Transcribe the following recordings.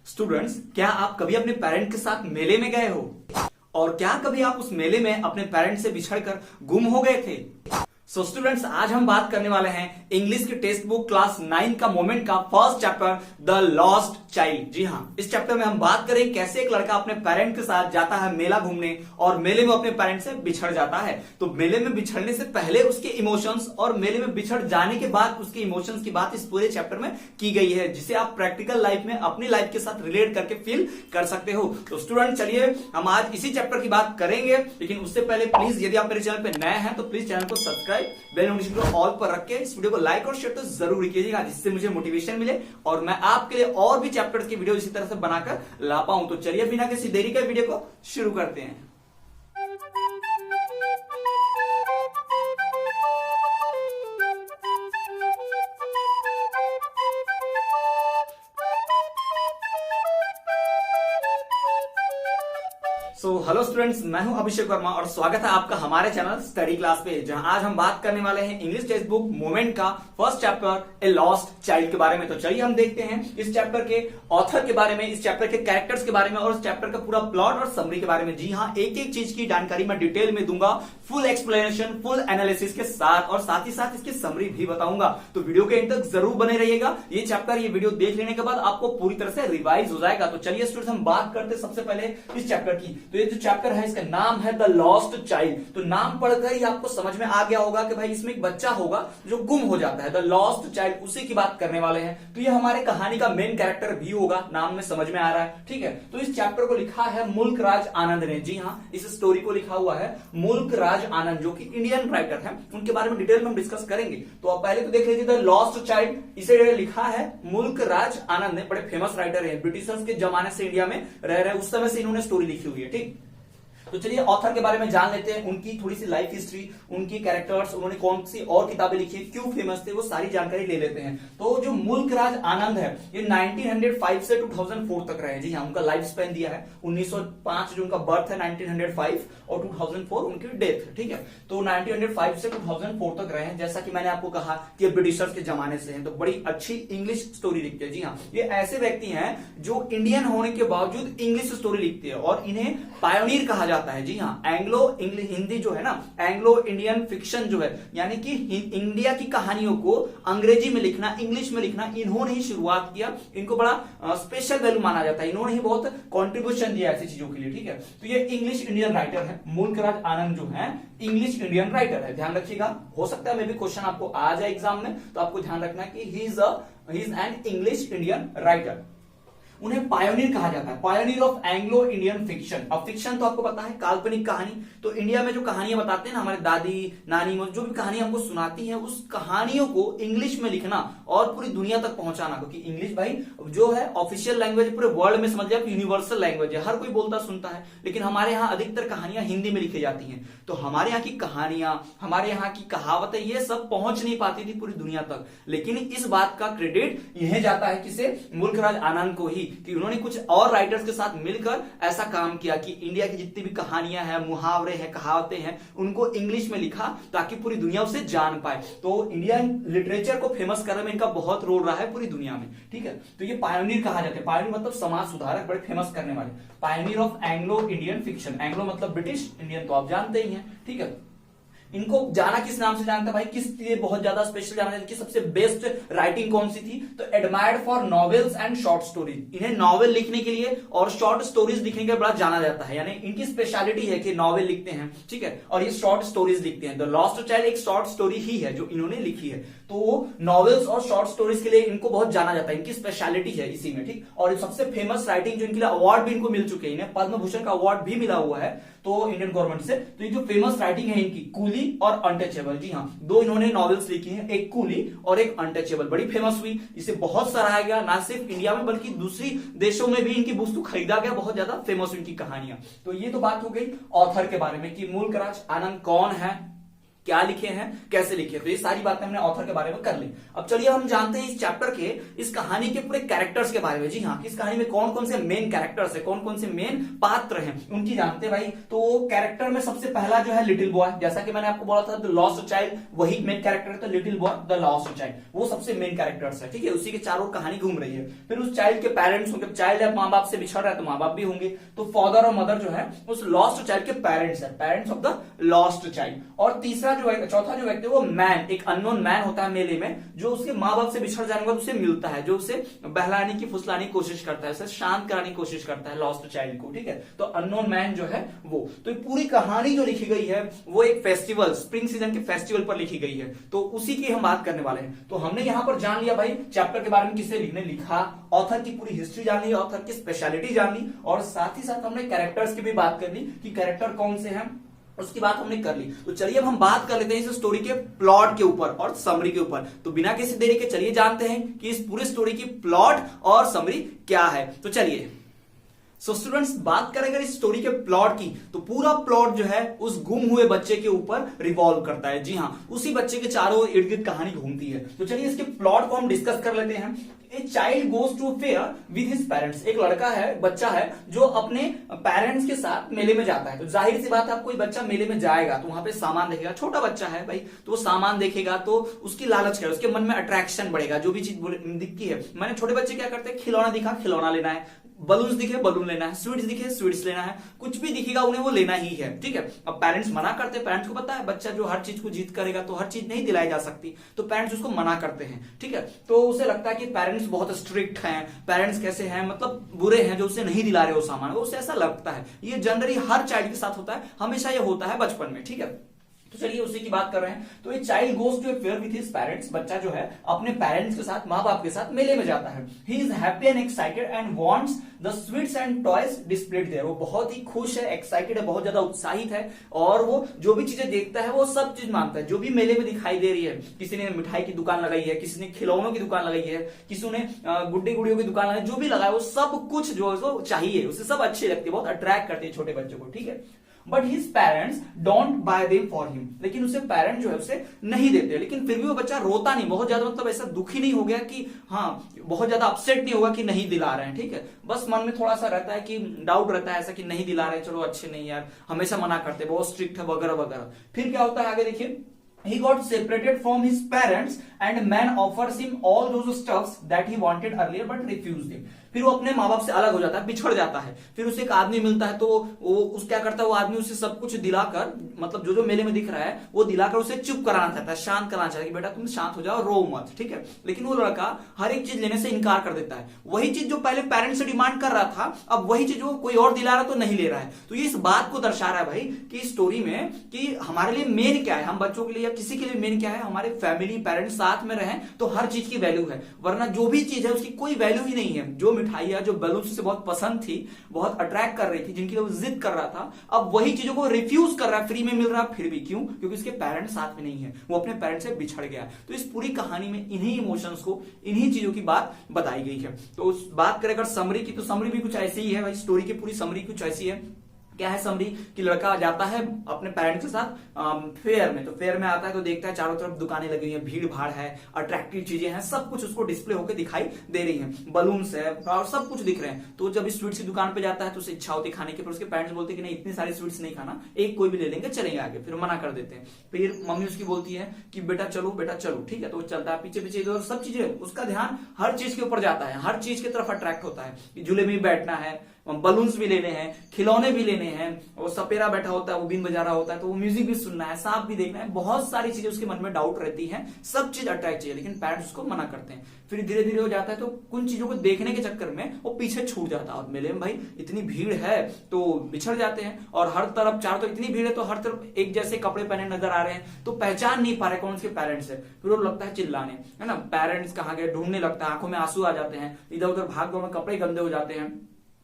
Students, क्या आप कभी अपने पेरेंट के साथ मेले में गए हो? और क्या कभी आप उस मेले में अपने पेरेंट से बिछड़कर गुम हो गए थे? स्टूडेंट्स, आज हम बात करने वाले हैं इंग्लिश की टेक्स्ट बुक क्लास 9 का मोमेंट का first chapter the lost child. जी हाँ, इस चैप्टर में हम बात करें कैसे एक लड़का अपने पेरेंट के साथ जाता है मेला घूमने और मेले में अपने पेरेंट से बिछड़ जाता है। तो मेले में बिछड़ने से पहले उसके इमोशंस और मेले में बिछड़ जाने के बाद उसके इमोशंस की बात इस पूरे चैप्टर में की गई है, जिसे आप प्रैक्टिकल लाइफ में अपनी लाइफ के साथ रिलेट करके फील कर सकते हो। तो स्टूडेंट, चलिए हम आज इसी चैप्टर की बात करेंगे, लेकिन उससे पहले प्लीज यदि आप मेरे चैनल पर नए हैं तो प्लीज चैनल को सब्सक्राइब, बेल नोटिफिकेशन को ऑल पर रख के इस वीडियो को लाइक और शेयर तो जरूर कीजिएगा, जिससे मुझे मोटिवेशन मिले और मैं आपके लिए और भी चैप्टर्स की वीडियो इसी तरह से बनाकर ला पाऊं। तो चलिए बिना किसी देरी के वीडियो को शुरू करते हैं। हेलो स्टूडेंट्स, मैं हूं अभिषेक वर्मा और स्वागत है आपका हमारे चैनल स्टडी क्लास पे, जहां आज हम बात करने वाले हैं इंग्लिश टेक्स्ट बुक मोमेंट का first chapter a lost child के बारे में। तो चलिए हम देखते हैं इस चैप्टर के ऑथर के बारे में, इस चैप्टर के कैरेक्टर्स के बारे में और इस चैप्टर का पूरा प्लॉट और समरी के बारे में। जी हाँ, एक एक चीज की जानकारी मैं डिटेल में दूंगा, फुल एक्सप्लेनेशन, फुल एनालिसिस के साथ, और साथ ही साथ इसकी समरी भी बताऊंगा। तो वीडियो के एंड तक जरूर बने रहिएगा। ये चैप्टर, ये वीडियो देख लेने के बाद आपको पूरी तरह से रिवाइज हो जाएगा। तो चलिए स्टूडेंट्स, हम बात करते हैं सबसे पहले इस चैप्टर की। तो ये जो चैप्टर है इसका नाम है द लॉस्ट चाइल्ड। तो नाम पढ़कर ही आपको समझ में आ गया होगा कि भाई इसमें एक बच्चा होगा जो गुम हो जाता है। द लॉस्ट चाइल्ड, उसी की बात करने वाले हैं। तो ये हमारे कहानी का मेन कैरेक्टर भी होगा, नाम में समझ में आ रहा है, ठीक है। तो इस चैप्टर को लिखा है मुल्क राज आनंद ने। जी हाँ, इस स्टोरी को लिखा हुआ है मुल्क राज आनंद, जो कि इंडियन राइटर है। उनके बारे में डिटेल में हम डिस्कस करेंगे। तो आप पहले तो देख लीजिए, द लॉस्ट चाइल्ड, इसे लिखा है मुल्क राज आनंद ने। बड़े फेमस राइटर है, ब्रिटिशर्स के जमाने से इंडिया में रह रहे, उस समय से इन्होंने स्टोरी लिखी हुई है, ठीक। तो चलिए ऑथर के बारे में जान लेते हैं, उनकी थोड़ी सी लाइफ हिस्ट्री, उनकी कैरेक्टर्स, उन्होंने कौन सी और किताबें लिखी, क्यों फेमस थे, वो सारी जानकारी ले लेते हैं। तो जो मुल्क राज आनंद है, ये 1905 से 2004 तक रहे। जी हाँ, उनका लाइफ स्पेन दिया है 1905 जो उनका बर्थ है 1905 और 2004 उनकी डेथ, ठीक है। तो 1905 से 2004 तक रहे हैं। जैसा कि मैंने आपको कहा कि ब्रिटिशर्स के जमाने से हैं, तो बड़ी अच्छी इंग्लिश स्टोरी लिखते हैं। जी हाँ, ये ऐसे व्यक्ति हैं जो इंडियन होने के बावजूद इंग्लिश स्टोरी लिखते हैं और इन्हें पायोनियर कहा जाता है। जी हाँ, एंग्लो इंग्लिश, हिंदी जो है ना, एंग्लो इंडियन फिक्शन जो है, यानी कि इंडिया की कहानियों को अंग्रेजी में लिखना, इंग्लिश में लिखना, इन्होंने ही शुरुआत किया। इनको बड़ा स्पेशल वैल्यू माना जाता है, इन्होंने ही बहुत कंट्रीब्यूशन दिया ऐसी चीजों के लिए, ठीक है। तो ये इंग्लिश इंडियन राइटर है, मुल्क राज आनंद जो है इंग्लिश इंडियन राइटर है। ध्यान रखिएगा, हो सकता है मे भी क्वेश्चन आपको आ जाए एग्जाम में, तो आपको ध्यान रखना है कि he is an English Indian writer. उन्हें पायोनियर कहा जाता है, pioneer of Anglo Indian fiction. अब फिक्शन तो आपको पता है, काल्पनिक कहानी। तो इंडिया में जो कहानियां बताते हैं ना, हमारे दादी नानी जो भी कहानी हमको सुनाती है, उस कहानियों को इंग्लिश में लिखना और पूरी दुनिया तक पहुंचाना, क्योंकि इंग्लिश भाई जो है ऑफिशियल लैंग्वेज, पूरे वर्ल्ड में समझ जाए यूनिवर्सल लैंग्वेज है, हर कोई बोलता सुनता है। लेकिन हमारे यहाँ अधिकतर कहानियां हिंदी में लिखी जाती हैं। तो हमारे यहाँ की कहानियां, हमारे यहाँ की कहावतें, ये सब पहुंच नहीं पाती थी पूरी दुनिया तक। लेकिन इस बात का क्रेडिट इन्हें जाता है, किसे? मुल्क राज आनंद को ही, कि उन्होंने कुछ और राइटर्स के साथ मिलकर ऐसा काम किया कि इंडिया की जितनी भी कहानियां हैं, मुहावरे हैं, कहावतें हैं, उनको इंग्लिश में लिखा ताकि पूरी दुनिया उसे जान पाए। तो इंडियन लिटरेचर को फेमस करने में इनका बहुत रोल रहा है पूरी दुनिया में, ठीक है। तो ये पायोनियर कहा जाता है, पायोनियर मतलब समाज सुधारक, बड़े फेमस करने वाले, pioneer of Anglo Indian fiction. Anglo मतलब ब्रिटिश, इंडियन तो आप जानते ही हैं, ठीक है। इनको जाना किस नाम से जानता है भाई, किस लिए बहुत ज्यादा स्पेशल जाना जाता है, सबसे बेस्ट राइटिंग कौन सी थी? तो admired for novels and short stories. इन्हें नॉवेल लिखने के लिए और शॉर्ट स्टोरीज लिखने के बाद जाना जाता है, यानी इनकी स्पेशलिटी है कि नॉवेल लिखते हैं, ठीक है, और ये शॉर्ट स्टोरीज लिखते हैं। द लॉस्ट चाइल्ड एक शॉर्ट स्टोरी ही है जो इन्होंने लिखी है। तो नॉवेल्स और शॉर्ट स्टोरीज के लिए इनको बहुत जाना जाता है, इनकी स्पेशलिटी है इसी में, ठीक। और सबसे फेमस राइटिंग जो इनके लिए अवार्ड भी इनको मिल चुके हैं, इन्हें पद्म भूषण का अवार्ड भी मिला हुआ है तो इंडियन गवर्नमेंट से। तो ये जो फेमस राइटिंग है इनकी, कूली और अनटचेबल। जी हाँ, दो इन्होंने नॉवेल्स लिखी हैं, एक कूली और एक अनटचेबल, बड़ी फेमस हुई, इसे बहुत सराहा गया, ना सिर्फ इंडिया में बल्कि दूसरी देशों में भी इनकी पुस्तक खरीदा गया, बहुत ज्यादा फेमस इनकी कहानियां। तो ये तो बात हो गई ऑथर के बारे में कि मुल्क राज आनंद कौन है, क्या लिखे हैं, कैसे लिखे, तो ये सारी बातें हमने ऑथर के बारे में कर ली। अब चलिए हम जानते हैं इस चैप्टर के, इस कहानी के पूरे कैरेक्टर्स के बारे में। जी हाँ, इस कहानी में कौन कौन से मेन कैरेक्टर्स है, कौन कौन से मेन पात्र हैं, उनकी जानते हैं भाई। तो कैरेक्टर में सबसे पहला जो है लिटिल बॉय, जैसा कि मैंने आपको बोला था द लॉस्ट चाइल्ड, वही मेन कैरेक्टर है। तो little boy the lost child वो सबसे मेन कैरेक्टर्स है, ठीक है, उसी के चारों कहानी घूम रही है। फिर उस चाइल्ड के पेरेंट्स होंगे, चाइल्ड है माँ बाप से बिछड़ रहा है तो माँ बाप भी होंगे, तो फादर और मदर जो है उस लॉस्ट चाइल्ड के पेरेंट्स है, parents of the lost child. और तीसरा जो है, चौथा जो व्यक्ति वो मैन, एक अननोन मैन होता है मेले में, जो उसके माँ बाप से बिछड़ जाने के बाद उसे मिलता है, जो उसे बहलाने की फुसलाने की कोशिश करता है, उसे शांत कराने की कोशिश करता है लॉस्ट चाइल्ड को, ठीक है। तो अननोन मैन जो है वो, तो पूरी कहानी जो लिखी गई है वो एक फेस्टिवल, स्प्रिंग सीजन के फेस्टिवल पर लिखी गई है, तो उसी की हम बात करने वाले हैं। तो हमने यहां पर जान लिया भाई चैप्टर के बारे में, किसे लिखने लिखा, ऑथर की पूरी हिस्ट्री जान ली, ऑथर की स्पेशलिटी जान ली, और साथ ही साथ हमने कैरेक्टर्स की भी बात कर ली कि कैरेक्टर कौन से हैं, उसकी बात हमने कर ली। तो चलिए अब हम बात कर लेते हैं इस स्टोरी के प्लॉट के ऊपर और समरी के ऊपर। तो बिना किसी देरी के चलिए जानते हैं कि इस पूरे स्टोरी की प्लॉट और समरी क्या है। तो चलिए स्टूडेंट्स, बात करें अगर इस स्टोरी के प्लॉट की, तो पूरा प्लॉट जो है उस गुम हुए बच्चे के ऊपर रिवॉल्व करता है। जी हाँ, उसी बच्चे के चारों इर्द गिर्द कहानी घूमती है। तो चलिए इसके प्लॉट को हम डिस्कस कर लेते हैं। A child goes to fair with his parents, एक लड़का है, बच्चा है, जो अपने पेरेंट्स के साथ मेले में जाता है। तो जाहिर सी बात है, कोई बच्चा मेले में जाएगा तो वहां पे सामान देखेगा, छोटा बच्चा है भाई, तो वो सामान देखेगा तो उसकी लालच करेगा, उसके मन में अट्रैक्शन बढ़ेगा, जो भी चीज दिखती है। मैंने छोटे बच्चे क्या करते हैं, खिलौना दिखा खिलौना लेना है, बलून्स दिखे बलून लेना है, स्वीट्स दिखे स्वीट्स लेना है, कुछ भी दिखेगा उन्हें वो लेना ही है, ठीक है। अब पेरेंट्स मना करते हैं, पेरेंट्स को पता है बच्चा जो हर चीज को जीत करेगा तो हर चीज नहीं दिलाई जा सकती, तो पेरेंट्स उसको मना करते हैं, ठीक है। तो उसे लगता है कि पेरेंट्स बहुत स्ट्रिक्ट हैं, पेरेंट्स कैसे हैं, मतलब बुरे हैं जो उसे नहीं दिला रहे हो सामान, उसे ऐसा लगता है। ये जनरली हर चाइल्ड के साथ होता है, हमेशा ये होता है बचपन में, ठीक है। तो चलिए उसी की बात कर रहे हैं। तो ये child goes to a fair with his parents, बच्चा जो है अपने पेरेंट्स के साथ, माँ बाप के साथ मेले में जाता है। He is happy and excited and wants the sweets and toys displayed there, वो बहुत ही खुश है, एक्साइटेड है, बहुत ज्यादा उत्साहित है, और वो जो भी चीजें देखता है वो सब चीज मांगता है, जो भी मेले में दिखाई दे रही है। किसी ने मिठाई की दुकान लगाई है, किसी ने खिलौनों की दुकान लगाई है, किसी ने गुड्डी गुड़ियों की दुकान लगाई, जो भी लगाया वो सब कुछ जो है वो चाहिए, उसे सब अच्छी लगती है, बहुत अट्रैक्ट करती है छोटे बच्चों को, ठीक है। But his parents don't buy them for him, लेकिन उसे पेरेंट जो है उसे नहीं देते। लेकिन फिर भी वो बच्चा रोता नहीं, बहुत ज्यादा मतलब ऐसा दुखी नहीं हो गया कि हाँ, बहुत ज्यादा अपसेट नहीं होगा कि नहीं दिला रहे हैं, ठीक है। बस मन में थोड़ा सा रहता है कि डाउट रहता है ऐसा कि नहीं दिला रहे हैं, चलो अच्छे नहीं यार, हमेशा मना करते, बहुत स्ट्रिक्ट है वगैरह वगैरह। फिर क्या होता है आगे देखिए, he got separated from his parents and man offers him all those stuffs that he wanted earlier but refused him। फिर वो अपने माँ बाप से अलग हो जाता है, बिछड़ जाता है। फिर उसे एक आदमी मिलता है, तो वो उस क्या करता है, वो आदमी उसे सब कुछ दिलाकर, मतलब जो जो मेले में दिख रहा है वो दिलाकर उसे चुप कराना चाहता है, शांत कराना चाहता है कि बेटा तुम शांत हो जाओ, रो मत, ठीक है। लेकिन वो लड़का हर एक चीज लेने से इनकार कर देता है। वही चीज जो पहले पेरेंट्स से डिमांड कर रहा था, अब वही चीज वो कोई और दिला रहा तो नहीं ले रहा है। तो ये इस बात को दर्शा रहा है भाई कि स्टोरी में कि हमारे लिए मेन क्या है, हम बच्चों के लिए या किसी के लिए मेन क्या है, हमारे फैमिली पेरेंट्स साथ में रहें तो हर चीज की वैल्यू है, वरना जो भी चीज है उसकी कोई वैल्यू ही नहीं है। जो मिठाइयां, जो बैलून से बहुत पसंद थी, बहुत अट्रैक्ट कर रही थी, जिनकी वो जिद कर रहा था, अब वही चीजों को रिफ्यूज कर रहा है, फ्री में मिल रहा है फिर भी, क्यों? क्योंकि उसके पेरेंट्स साथ में नहीं है, वो अपने पेरेंट्स से बिछड़ गया। तो इस पूरी कहानी में इन्हीं इमोशंस को, इन्हीं चीजों की बात बताई गई है। तो उस बात करें अगर समरी की, तो समरी भी कुछ ऐसी ही है भाई, स्टोरी की पूरी समरी कुछ ऐसी है। क्या है समरी कि लड़का जाता है अपने पेरेंट्स के साथ फेयर में, तो फेयर में आता है तो देखता है चारों तरफ दुकानें लगी हुई हैं, भीड़ भाड़ है, अट्रैक्टिव चीजें हैं, सब कुछ उसको डिस्प्ले होकर दिखाई दे रही हैं, बलून्स है और सब कुछ दिख रहे हैं। तो जब इस स्वीट्स की दुकान पे जाता है तो उसे इच्छा होती है खाने की, पर उसके पेरेंट्स बोलते हैं कि नहीं, इतनी सारी स्वीट्स नहीं खाना, एक कोई भी ले लेंगे, चलेंगे आगे, फिर मना कर देते हैं। फिर मम्मी उसकी बोलती है कि बेटा चलो बेटा चलो, ठीक है। तो वो चलता है पीछे पीछे, इधर सब चीजें, उसका ध्यान हर चीज के ऊपर जाता है, हर चीज की तरफ अट्रैक्ट होता है कि झूले में बैठना है, बलून्स भी लेने हैं, खिलौने भी लेने हैं, वो सपेरा बैठा होता है, वो बीन बजा रहा होता है, तो वो म्यूजिक भी सुनना है, सांप भी देखना है, बहुत सारी चीजें उसके मन में डाउट रहती हैं, सब चीज अट्रैक्ट चाहिए, लेकिन पेरेंट्स उसको मना करते हैं। फिर धीरे धीरे हो जाता है तो कुछ चीजों को देखने के चक्कर में वो पीछे छूट जाता है, और मेले में भाई इतनी भीड़ है तो बिछड़ जाते हैं, और हर तरफ चारों तरफ इतनी भीड़ है तो हर तरफ एक जैसे कपड़े पहने नजर आ रहे हैं, तो पहचान नहीं पा रहे कौन उसके पेरेंट्स है। फिर वो लगता है चिल्लाने, है ना, पेरेंट्स कहाँ गए ढूंढने लगता है, आंखों में आंसू आ जाते हैं, इधर उधर भाग दौड़ में कपड़े गंदे हो जाते हैं।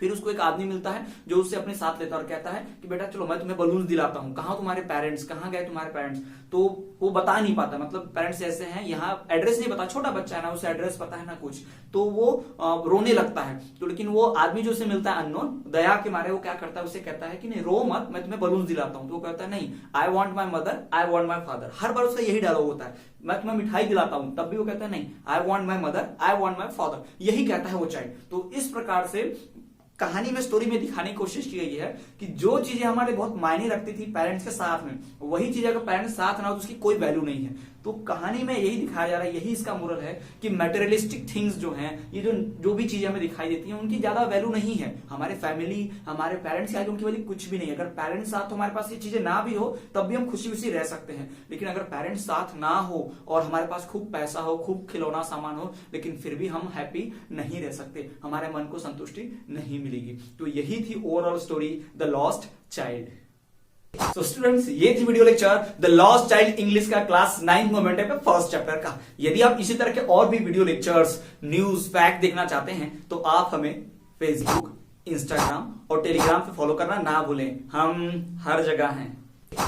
फिर उसको एक आदमी मिलता है जो उससे अपने साथ लेता है और कहता है कि बेटा चलो मैं तुम्हें बलून दिलाता हूँ, कहाँ तुम्हारे पेरेंट्स, कहाँ गए तुम्हारे पेरेंट्स। तो वो बता नहीं पाता, मतलब पेरेंट्स ऐसे हैं, यहाँ एड्रेस नहीं पता, छोटा बच्चा है ना, उसे एड्रेस पता है ना कुछ, तो वो रोने लगता है। तो लेकिन वो आदमी जो उसे मिलता है अननोन, दया के मारे वो क्या करता है, उसे कहता है कि नहीं रो मत, मैं तुम्हें बलून दिलाता हूँ। तो वो कहता है नहीं, I want my mother, I want my father. हर बार उसका यही डायलॉग होता है, मैं तुम्हें मिठाई दिलाता हूं, तब भी वो कहता है नहीं, I want my mother, I want my father, यही कहता है वो चाइल्ड। तो इस प्रकार से कहानी में, स्टोरी में दिखाने की कोशिश की गई है कि जो चीजें हमारे बहुत मायने रखती थी पेरेंट्स के साथ में, वही चीज अगर पेरेंट्स साथ ना हो तो उसकी कोई वैल्यू नहीं है। तो कहानी में यही दिखाया जा रहा है, यही इसका मोरल है कि मटेरियलिस्टिक थिंग्स जो हैं, ये जो भी चीजें हमें दिखाई देती हैं, उनकी ज्यादा वैल्यू नहीं है। हमारे फैमिली, हमारे पेरेंट्स के आगे उनकी वैल्यू कुछ भी नहीं है। अगर पेरेंट्स साथ हमारे पास ये चीजें ना भी हो तब भी हम खुशी खुशी रह सकते हैं, लेकिन अगर पेरेंट्स साथ ना हो और हमारे पास खूब पैसा हो, खूब खिलौना सामान हो, लेकिन फिर भी हम हैप्पी नहीं रह सकते, हमारे मन को संतुष्टि नहीं मिलेगी। तो यही थी overall story the lost child. तो स्टूडेंट्स, ये थी video lecture the lost child English का क्लास 9 मोमेंट पे फर्स्ट चैप्टर का। यदि आप इसी तरह के और भी वीडियो लेक्चर्स, न्यूज, फैक्ट देखना चाहते हैं तो आप हमें फेसबुक, इंस्टाग्राम और टेलीग्राम पे फॉलो करना ना भूलें, हम हर जगह हैं।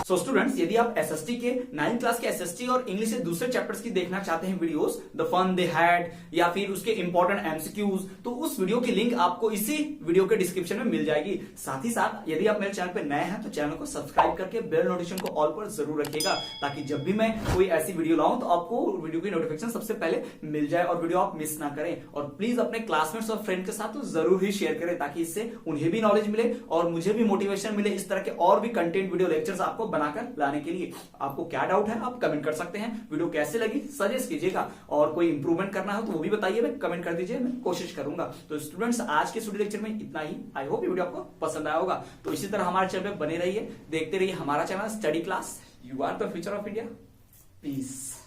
सो स्टूडेंट्स, यदि आप एसएसटी के 9th क्लास के एसएसटी और इंग्लिश के दूसरे चैप्टर्स की देखना चाहते हैं videos, the fun they had या फिर उसके इंपॉर्टेंट एमसीक्यूज, तो उस वीडियो की लिंक आपको इसी वीडियो के डिस्क्रिप्शन में मिल जाएगी। साथ ही साथ यदि आप मेरे चैनल पे नए हैं तो चैनल को सब्सक्राइब करके बेल नोटिफिकेशन को ऑल पर जरूर रखिएगा, ताकि जब भी मैं कोई ऐसी वीडियो लाऊं तो आपको वीडियो की नोटिफिकेशन सबसे पहले मिल जाए और वीडियो आप मिस ना करें। और प्लीज अपने क्लासमेट्स और फ्रेंड के साथ तो जरूर ही शेयर करें, ताकि इससे उन्हें भी नॉलेज मिले और मुझे भी मोटिवेशन मिले इस तरह के और भी कंटेंट वीडियो लेक्चर्स आपको बनाकर लाने के लिए। आपको क्या डाउट है आप कमेंट कर सकते हैं, वीडियो कैसे लगी सजेस्ट कीजिएगा, और कोई इंप्रूवमेंट करना हो तो वो भी बताइए, मैं कमेंट कर दीजिए, मैं कोशिश करूंगा। तो स्टूडेंट्स, आज के स्टूडियो लेक्चर में इतना ही। आई होप ये वीडियो आपको पसंद आया होगा। तो इसी तरह हमारे चैनल पे बने रहिए, देखते रहिए हमारा channel study class. You are the future of India. Piece.